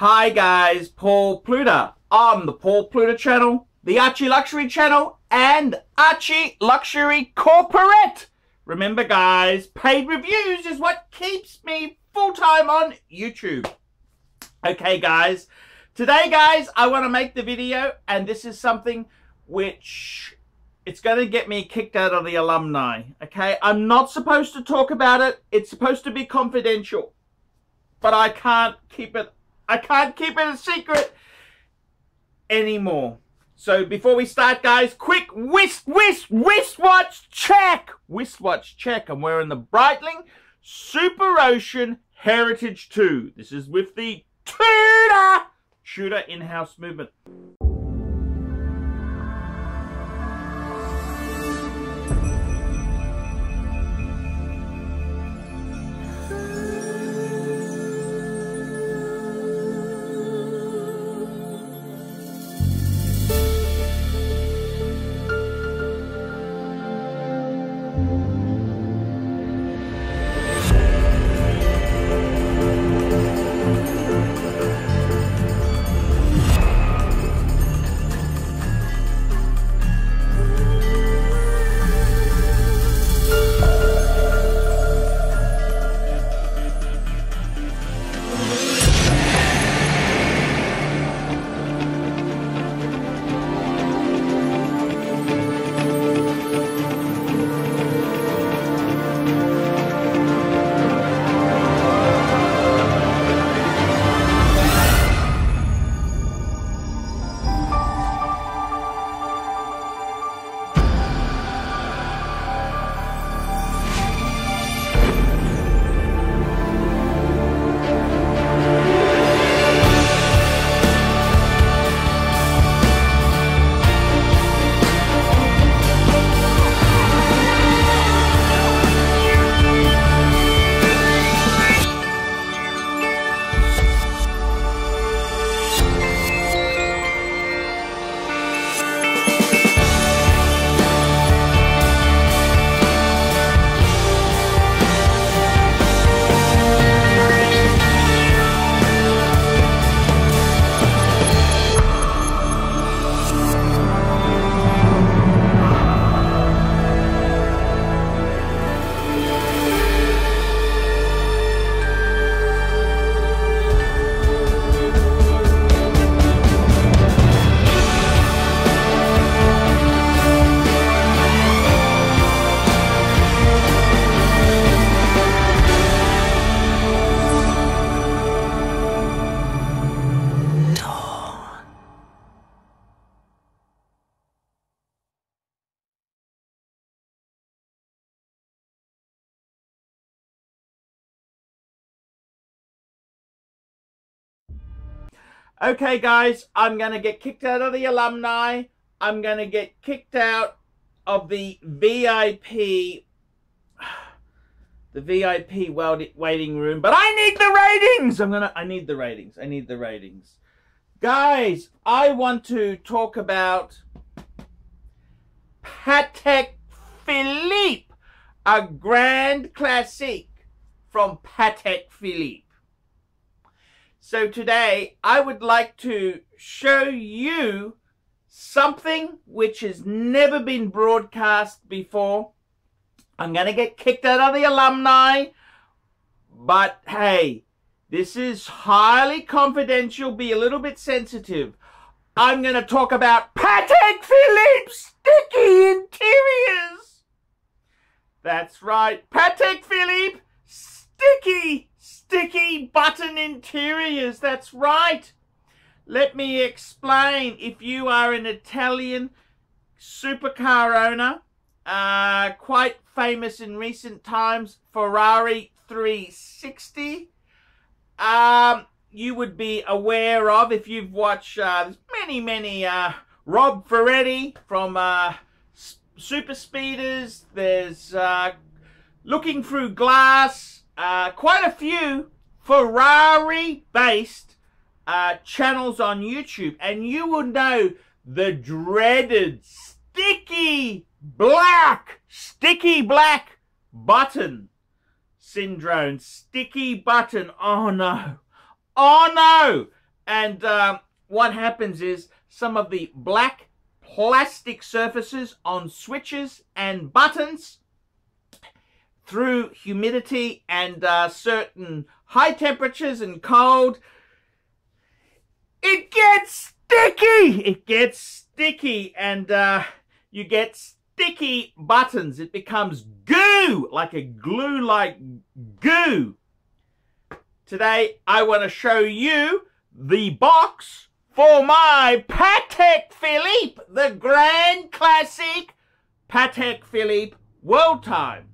Hi guys, Paul Pluta on the Paul Pluta channel, the ArchieLuxury channel, and ArchieLuxury Corporate. Remember guys, paid reviews is what keeps me full-time on YouTube. Okay guys, today guys, I want to make the video, and this is something which it's going to get me kicked out of the alumni. Okay, I'm not supposed to talk about it. It's supposed to be confidential, but I can't keep it a secret anymore. So before we start guys, quick wristwatch check. Wristwatch check. I'm wearing the Breitling Super Ocean Heritage 2. This is with the Tudor in-house movement. Okay guys, I'm going to get kicked out of the alumni. I'm going to get kicked out of the VIP waiting room. But I need the ratings. I need the ratings. I need the ratings. Guys, I want to talk about PATEK Philippe, a grand classique from PATEK Philippe. So today, I would like to show you something which has never been broadcast before. I'm going to get kicked out of the alumni, but hey, this is highly confidential. Be a little bit sensitive. I'm going to talk about PATEK Philippe sticky interiors. That's right, PATEK Philippe sticky button interiors. That's right. Let me explain. If you are an Italian supercar owner, quite famous in recent times, Ferrari 360, you would be aware of, if you've watched many Rob Ferretti from Super Speeders. There's Looking Through Glass. Quite a few Ferrari-based channels on YouTube, and you will know the dreaded sticky black button syndrome. Sticky button. Oh no. Oh no. And what happens is some of the black plastic surfaces on switches and buttons, through humidity and certain high temperatures and cold, it gets sticky. It gets sticky, and you get sticky buttons. It becomes goo, like a glue-like goo. Today, I want to show you the box for my Patek Philippe, the Grand Classic Patek Philippe World Time.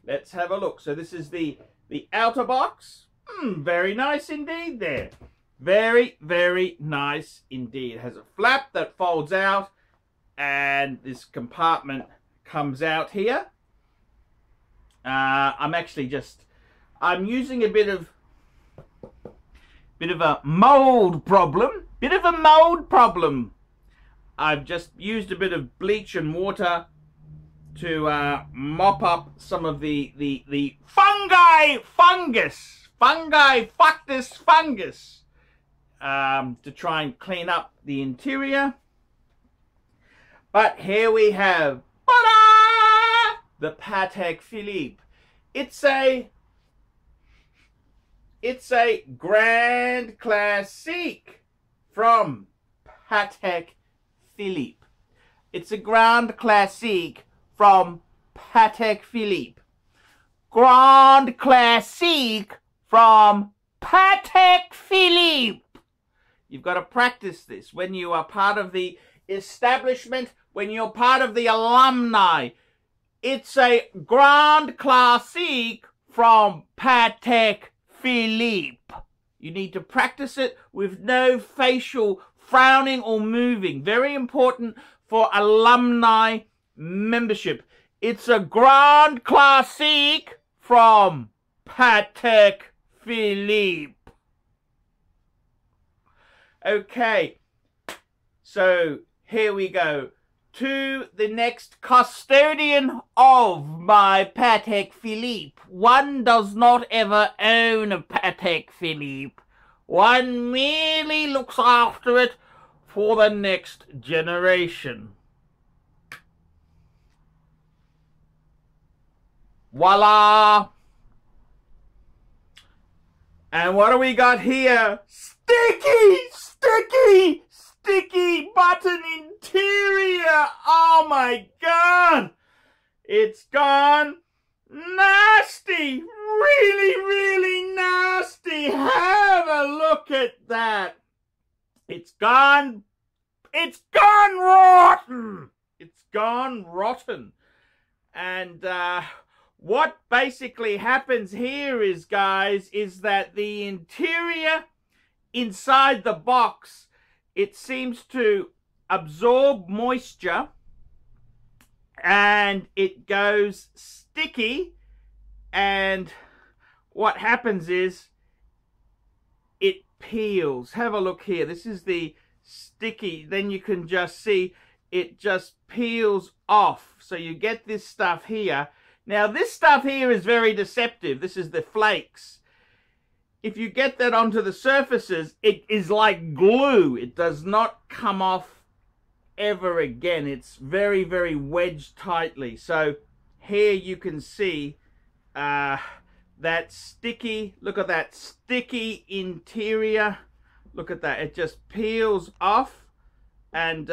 Let's have a look. So this is the outer box. Very nice indeed there. Very, very nice indeed. It has a flap that folds out, and this compartment comes out here. I'm using a bit of a mold problem. I've just used a bit of bleach and water to mop up some of the fungus to try and clean up the interior. But here we have the Patek Philippe. It's a Grand Classique from Patek Philippe. It's a Grand Classique from Patek Philippe. Grand Classique from Patek Philippe. You've got to practice this when you are part of the establishment, when you're part of the alumni. It's a Grand Classique from Patek Philippe. You need to practice it with no facial frowning or moving. Very important for alumni membership. It's a Grand Classique from Patek Philippe. Okay, so here we go to the next custodian of my Patek Philippe. One does not ever own a Patek Philippe. One merely looks after it for the next generation. Voila! And what do we got here? Sticky button interior. Oh my God! It's gone nasty. Really nasty. Have a look at that. It's gone rotten. It's gone rotten. And what basically happens here is, guys, is that the interior inside the box, it seems to absorb moisture and it goes sticky, and what happens is it peels. Have a look here. This is the sticky. Then you can just see it just peels off. So you get this stuff here. Now this stuff here is very deceptive. This is the flakes. If you get that onto the surfaces, it is like glue. It does not come off ever again. It's very wedged tightly. So here you can see that sticky, look at that sticky interior. Look at that. It just peels off. And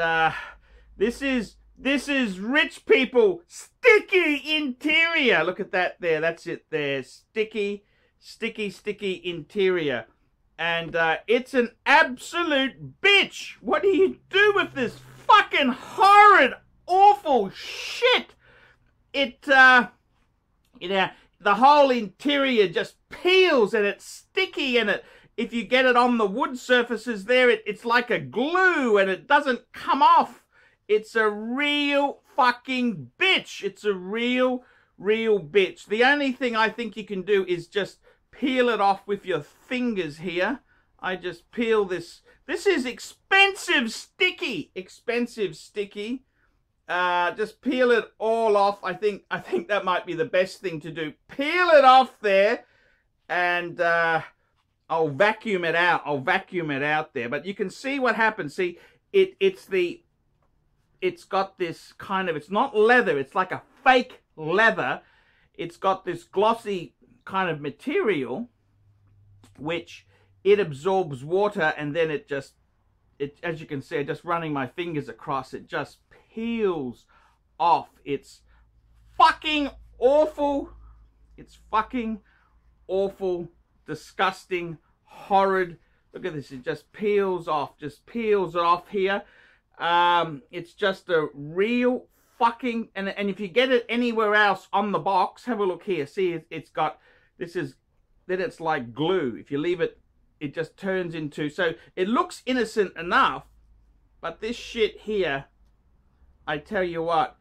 this is rich people sticky interior. Look at that there. That's it there. Sticky interior. And it's an absolute bitch. What do you do with this fucking horrid, awful shit? It, you know, the whole interior just peels, and it's sticky, and if you get it on the wood surfaces there, it's like a glue, and it doesn't come off. It's a real fucking bitch. It's a real bitch. The only thing I think you can do is just peel it off with your fingers here. I just peel this. This is expensive sticky. Just peel it all off. I think that might be the best thing to do. Peel it off there, and I'll vacuum it out. I'll vacuum it out there. But you can see what happens. See, it's got this kind of, it's not leather. It's like a fake leather. It's got this glossy kind of material, which it absorbs water, and then it just, as you can see, just running my fingers across, it just peels off. It's fucking awful. It's fucking awful, disgusting, horrid. Look at this. It just peels off. Just peels off here. It's just a real fucking, and if you get it anywhere else on the box, have a look here. See, it's got, this is, then it's like glue. If you leave it, it just turns into, so it looks innocent enough, but this shit here, I tell you what,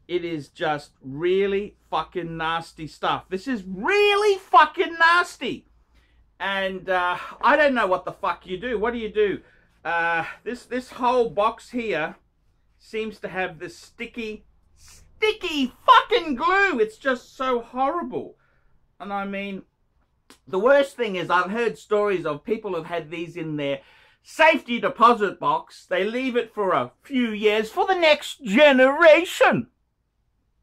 it is just really fucking nasty stuff. This is really fucking nasty. And I don't know what the fuck you do. What do you do? This whole box here seems to have this sticky fucking glue. It's just so horrible. And I mean, the worst thing is, I've heard stories of people who've had these in their safety deposit box. They leave it for a few years for the next generation.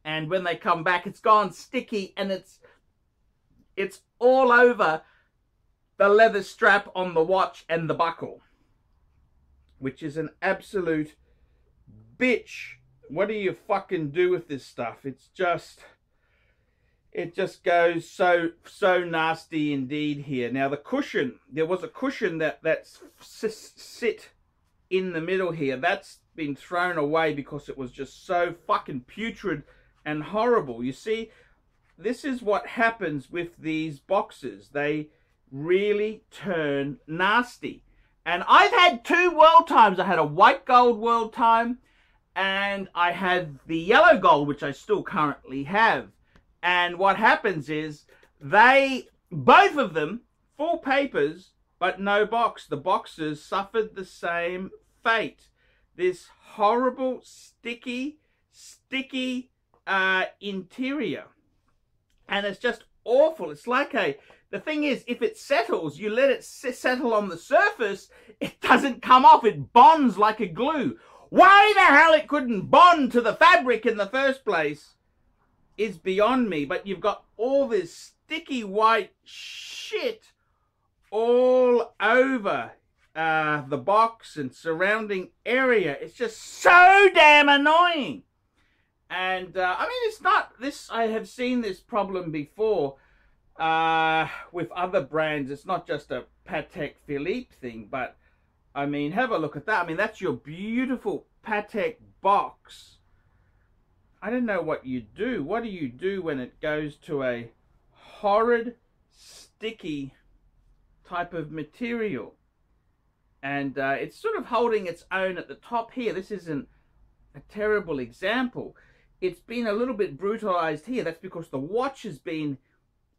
And when they come back, it's gone sticky, and it's all over the leather strap on the watch and the buckle, which is an absolute bitch. What do you fucking do with this stuff? It's just, it just goes so nasty indeed here. Now the cushion, there was a cushion that's sit in the middle here. That's been thrown away because it was just so fucking putrid and horrible. You see, this is what happens with these boxes. They really turn nasty. And I've had two world times. I had a white gold world time, and I had the yellow gold, which I still currently have. And what happens is, both of them, full papers, but no box. The boxes suffered the same fate. This horrible, sticky interior. And it's just awful. It's like the thing is, if it settles, you let it settle on the surface, it doesn't come off. It bonds like a glue. Why the hell it couldn't bond to the fabric in the first place is beyond me. But you've got all this sticky white shit all over the box and surrounding area. It's just so damn annoying. And I mean, it's not this. I have seen this problem before with other brands. It's not just a Patek Philippe thing, but I mean, have a look at that. I mean, that's your beautiful Patek box. I don't know what you do. What do you do when it goes to a horrid, sticky type of material? And it's sort of holding its own at the top here. This isn't a terrible example. It's been a little bit brutalized here. That's because the watch has been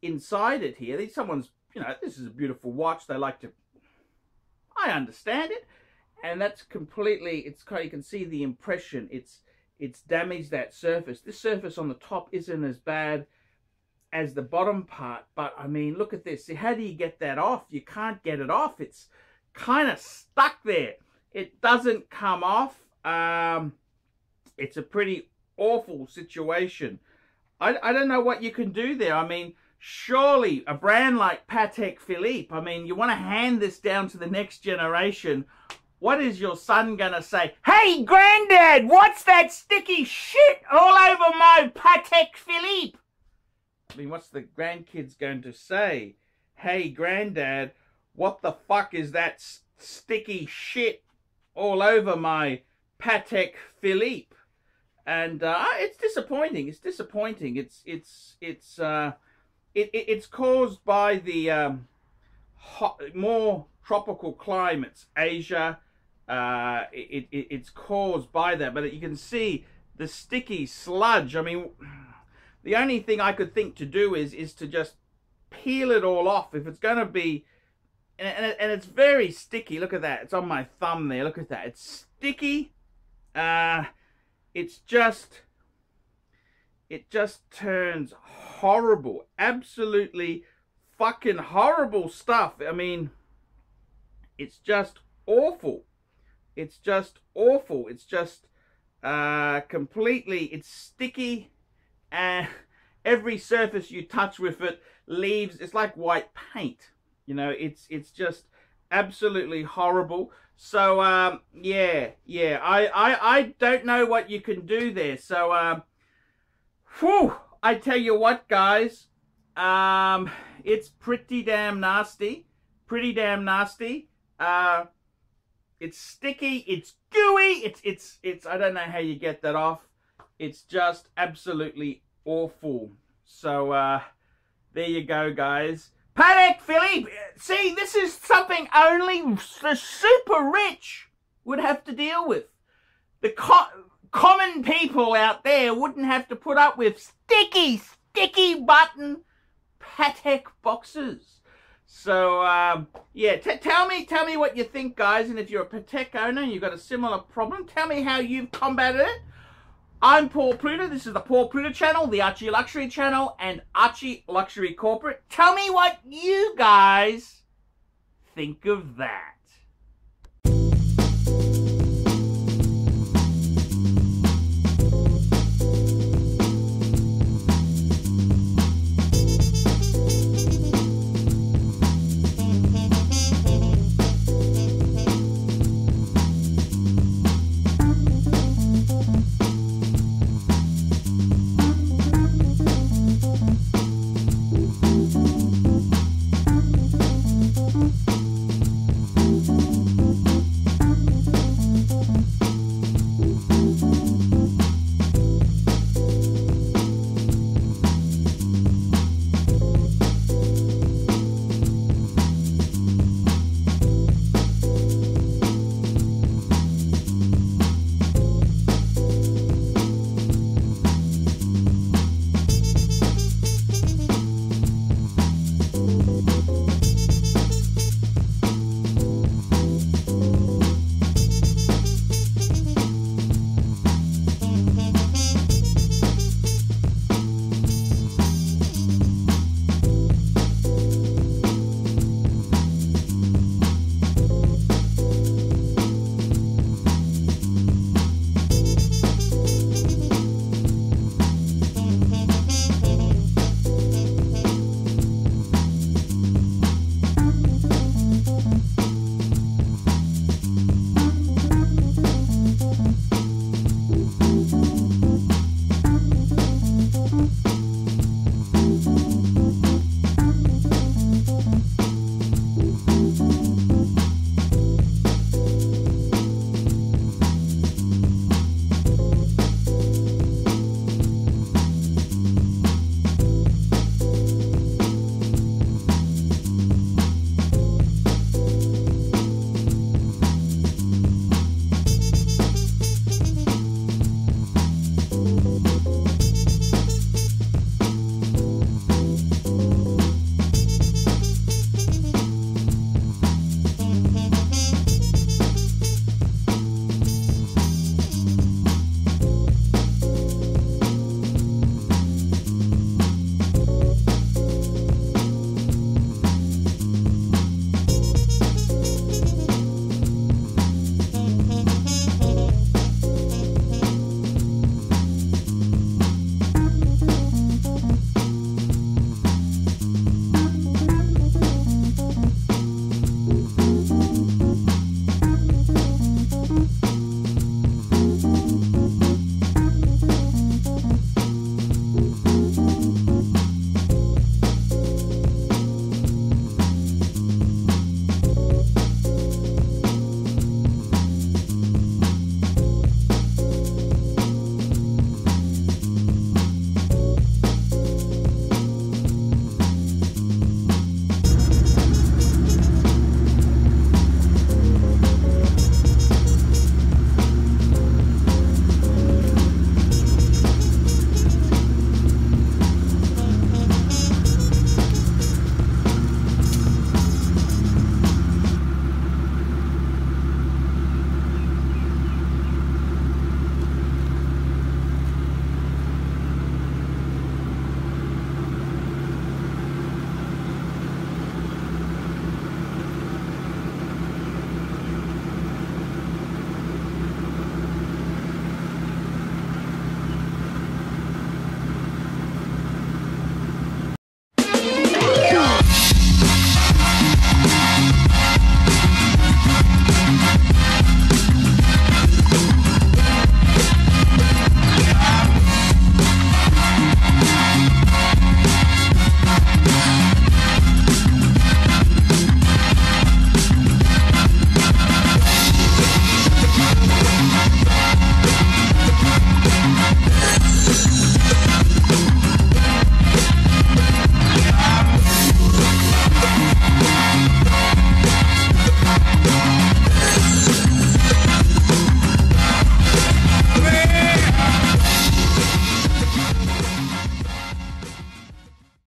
inside it here. Someone's, you know, this is a beautiful watch. They like to, I understand it. And that's completely, it's kind of, you can see the impression. It's damaged that surface. This surface on the top isn't as bad as the bottom part. But I mean, look at this. See, how do you get that off? You can't get it off. It's kind of stuck there. It doesn't come off. It's a pretty awful situation. I don't know what you can do there. I mean, surely a brand like Patek Philippe, I mean, you want to hand this down to the next generation. What is your son gonna say? Hey, Granddad, what's that sticky shit all over my Patek Philippe? I mean, what's the grandkids going to say? Hey, Granddad, what the fuck is that sticky shit all over my Patek Philippe? And it's disappointing. It's disappointing. It's caused by the more tropical climates, Asia. It's caused by that. But you can see the sticky sludge. I mean, the only thing I could think to do is to just peel it all off. If it's going to be, and it's very sticky. Look at that. It's on my thumb there. Look at that. It's sticky. It just turns horrible, absolutely fucking horrible stuff. I mean, it's just awful. It's just awful. It's just completely, it's sticky, and every surface you touch with it leaves, it's like white paint. You know, it's just absolutely horrible. So I don't know what you can do there. So whew, I tell you what, guys, it's pretty damn nasty. Pretty damn nasty. It's sticky, it's gooey, it's I don't know how you get that off. It's just absolutely awful. So there you go, guys. Patek Philippe, see, this is something only the super rich would have to deal with. The common people out there wouldn't have to put up with sticky button Patek boxes. So yeah, tell me what you think, guys, and if you're a Patek owner and you've got a similar problem, tell me how you've combated it. I'm Paul Pluta. This is the Paul Pluta channel, the ArchieLuxury channel, and ArchieLuxury Corporate. Tell me what you guys think of that.